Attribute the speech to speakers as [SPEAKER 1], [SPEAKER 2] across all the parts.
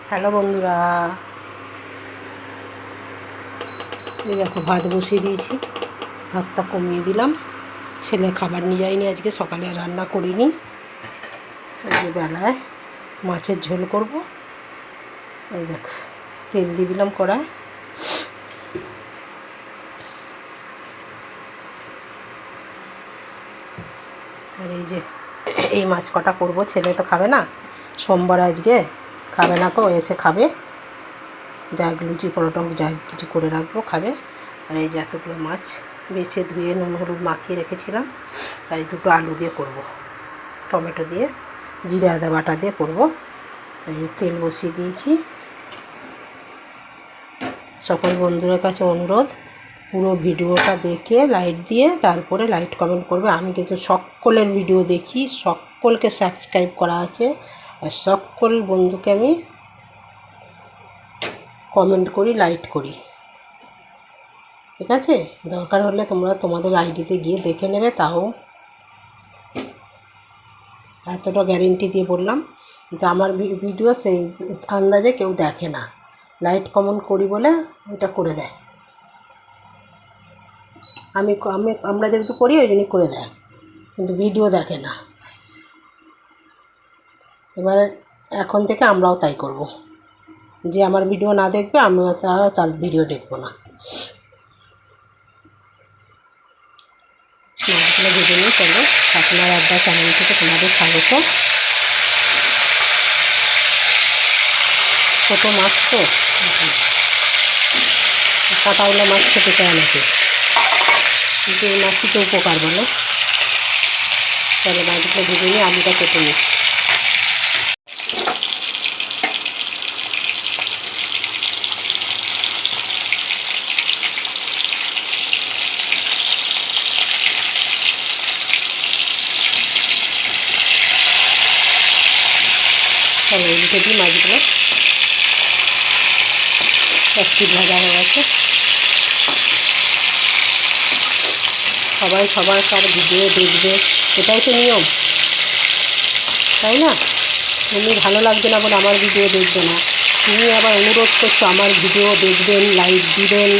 [SPEAKER 1] Hello বন্ধুরা, এই দেখো ভাত বসিয়ে দিয়েছি। ভাতটা কমিয়ে দিলাম। ছেলে খাবার নিয়ে যায়নি, আজকে সকালে রান্না করিনি। এই বেলায় মাছের ঝোল করব। এই দেখো তেল দিয়ে দিলাম কড়াই। আর এই মাছ কটা করব। ছেলে তো খাবে না, সোমবার আজকে খাবে না, এসে খাবে। যা লুচি পরোটা যা কিছু করে রাখবো, খাবে। আর এই যে এতগুলো মাছ বেছে ধুয়ে নুন হলুদ মাখিয়ে রেখেছিলাম। আর এই দুটো আলু দিয়ে করব, টমেটো দিয়ে জিরে আদা বাটা দিয়ে করব। এই তেল বসিয়ে দিয়েছি। সকল বন্ধুদের কাছে অনুরোধ, পুরো ভিডিওটা দেখে লাইক দিয়ে তারপরে লাইক কমেন্ট করবে। আমি কিন্তু সকলের ভিডিও দেখি, সকলকে সাবস্ক্রাইব করা আছে, আর সকল বন্ধুকে আমি কমেন্ট করি, লাইক করি। ঠিক আছে, দরকার হলে তোমরা তোমাদের আইডিতে গিয়ে দেখে নেবে। তাও এতটা গ্যারেন্টি দিয়ে বললাম, কিন্তু আমার ভিডিও সেই আন্দাজে কেউ দেখে না। লাইক কমেন্ট করি বলে ওটা করে দেয়। আমরা যেহেতু করি ওই জন্যই করে দেয়, কিন্তু ভিডিও দেখে না। এবার এখন থেকে আমরাও তাই করব। যে আমার ভিডিও না দেখবে আমিও তার ভিডিও দেখব না। মাছগুলো ভেজে নিই। চলো, আপনার আড্ডা চ্যানেল থেকে তোমাদের স্বাগত। ছোটো মাছ তো, কাঁটাওয়ালা মাছ খেতে চায় নাকি, কিন্তু এই মাছই তো উপকার বলো। চলো মাছগুলো ভেজে নিয়ে আলুটা কেটে নিই। চলো এদিকে দিই মাছগুলো। এক পিঠ ভাজা হয়ে গেছে। সবাই সবার ভিডিও দেখবে, এটাই তো নিয়ম, তাই না? তুমি ভালো লাগবে না বলে আমার ভিডিও দেখবে না, তুমি আবার অনুরোধ করছো আমার ভিডিও দেখবেন, লাইক দিবেন,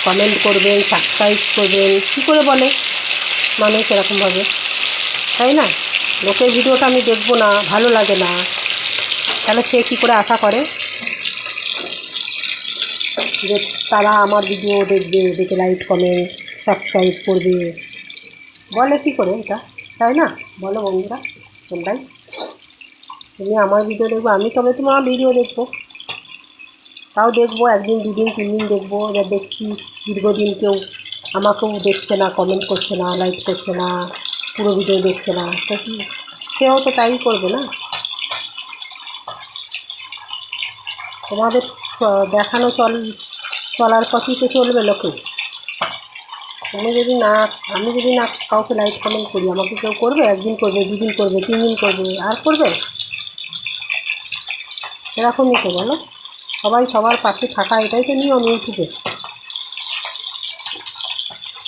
[SPEAKER 1] কমেন্ট করবেন, সাবস্ক্রাইব করবেন। কী করে বলে মানুষ এরকমভাবে, তাই না? লোকের ভিডিওটা আমি দেখবো না, ভালো লাগে না, তাহলে সে কী করে আশা করে যে তারা আমার ভিডিও দেখবে, দেখে লাইক কমেন্ট সাবস্ক্রাইব করবে? বলে কী করে এটা, তাই না? বলো বন্ধুরা তোমরাই। তুমি আমার ভিডিও দেখবো, আমি তবে তোমার ভিডিও দেখবো। তাও দেখবো একদিন, দুদিন, 3 দিন দেখবো। এবার দেখছি দীর্ঘদিন কেউ আমাকেও দেখছে না, কমেন্ট করছে না, লাইক করছে না, পুরো ভিডিও দেখছে না, তো কি সেও তো তাই করবে না? তোমাদের দেখানো চলার পথই তো চলবে লোকে। তুমি যদি না, আমি যদি না কাউকে লাইক কমেন্ট করি, আমাকে কেউ করবে? একদিন করবে, 2 দিন করবে, 3 দিন করবে, আর করবে? এরকমই তো বলো। সবাই সবার পাশে থাকা, এটাই তো নিয়ম ইউটিউবে,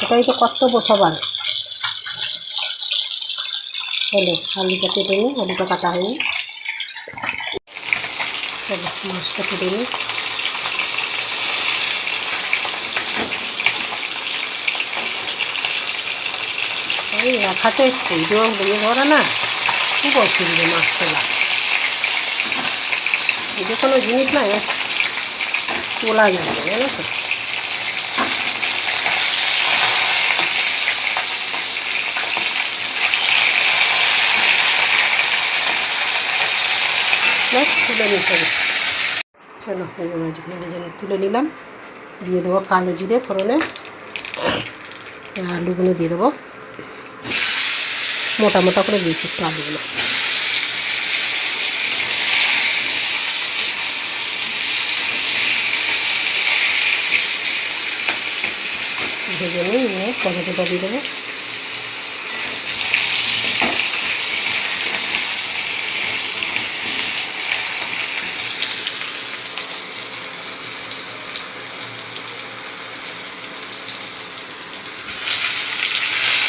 [SPEAKER 1] এটাই তো কর্তব্য সবার। চলো আলুটা কেটে নিই, আলুটা কাটা হয়নি। চলো মাছটা কেটে নিই। এই রাখাতে ভিডিও ধরা না খুব অসুবিধে। মাছ তোলা যে কোনো জিনিস না তোলা যাবে, জানো তো। তুলে নিতে হবে। চলো এই মাছগুলো ভেজে তুলে নিলাম। দিয়ে দেবো কালো জিরে ফোড়নে, আলুগুলো দিয়ে দেবো। মোটা মোটা করে দিয়েছি একটু আলুগুলো। ভেজে নিয়ে টমেটোটা দিয়ে দেবো।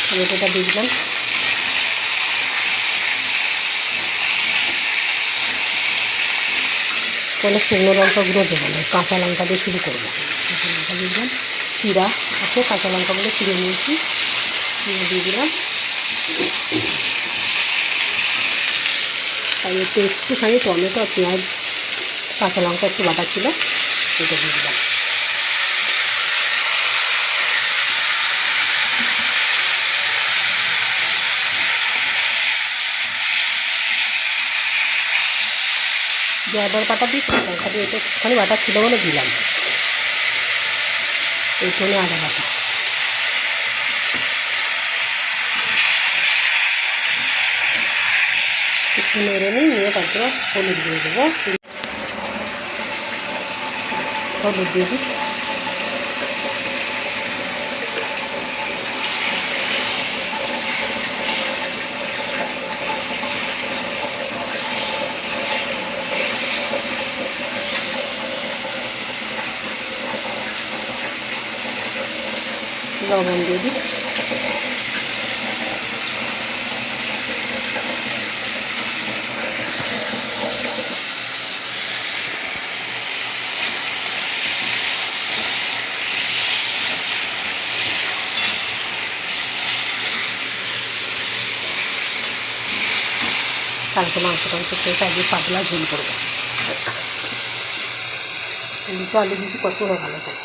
[SPEAKER 1] টমেটোটা দিয়ে দিলাম। কোনো শুকনো লঙ্কা গুঁড়ো দেবো না, কাঁচা লঙ্কা দিয়ে শুরু করবো। কাঁচা লঙ্কা দিয়ে দিলাম, চিরা আছে কাঁচা লঙ্কাগুলো চিড়ে নিয়েছি, চিড়ে দিয়ে দিলাম। আর একটু একটুখানি টমেটো আর পেঁয়াজ কাঁচা লঙ্কা একটু বাটা ছিল, এটা দিয়ে দিলাম। যে আদার বাটা দিচ্ছি লঙ্কা দিয়ে এটা একটুখানি বাটা ছিল বলে দিলাম, এইখানে আদা বাটা। একটু নেড়ে নিয়ে তারপরে হলুদ দিয়ে দেবো, হলুদ দিয়ে দিই। লবণ দিয়ে দিই। কালকে মাংস টাংস খেয়ে আজকে পাতলা ঝোল করবো। দুটো আলু দিয়েছি, কত না ভালো করে।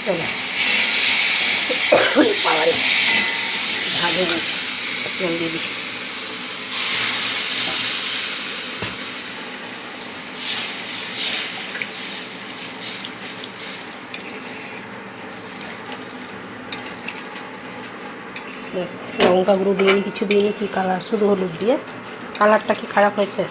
[SPEAKER 1] চলো পাওয়ারে ভাগ হয়ে গেছে, জল দিয়ে দিই। লঙ্কা গুঁড়ো দিইনি, কিছু দিইনি, কি কালার, শুধু হলুদ দিয়ে। কালারটা কি খারাপ হয়েছে?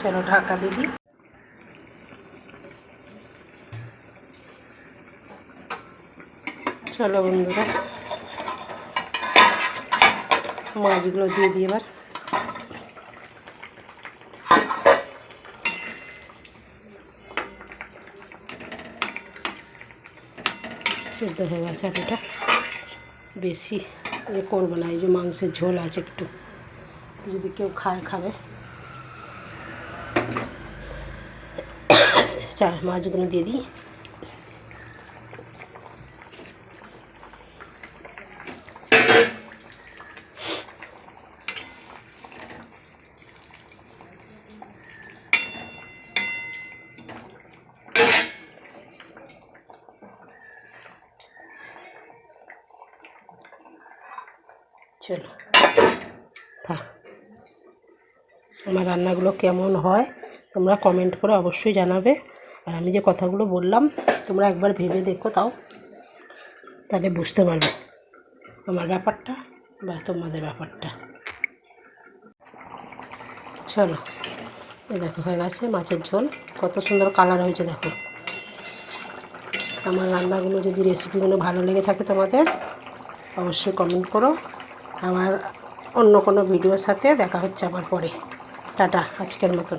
[SPEAKER 1] চলো ঢাকা দিয়ে দিই। চলো বন্ধুরা, মাছগুলো দিয়ে দিই এবার। সেদ্ধ হয়ে গেছে আলুটা, বেশি করবো না, এই যে মাংসের ঝোল আছে একটু, যদি কেউ খায় খাবে। মাছগুলো দিয়ে দিই। চলো থাক। আমার রান্নাগুলো কেমন হয় তোমরা কমেন্ট করে অবশ্যই জানাবে। আর আমি যে কথাগুলো বললাম তোমরা একবার ভেবে দেখো, তাহলে বুঝতে পারবে আমার ব্যাপারটা বা তোমাদের ব্যাপারটা। চলো, এই দেখো হয়ে গেছে মাছের ঝোল, কত সুন্দর কালার হয়েছে দেখো। আমার রান্নাগুলো যদি রেসিপিগুলো ভালো লেগে থাকে তোমাদের, অবশ্যই কমেন্ট করো। আবার অন্য কোনো ভিডিওর সাথে দেখা হচ্ছে আবার পরে। টাটা, আজকের মতন।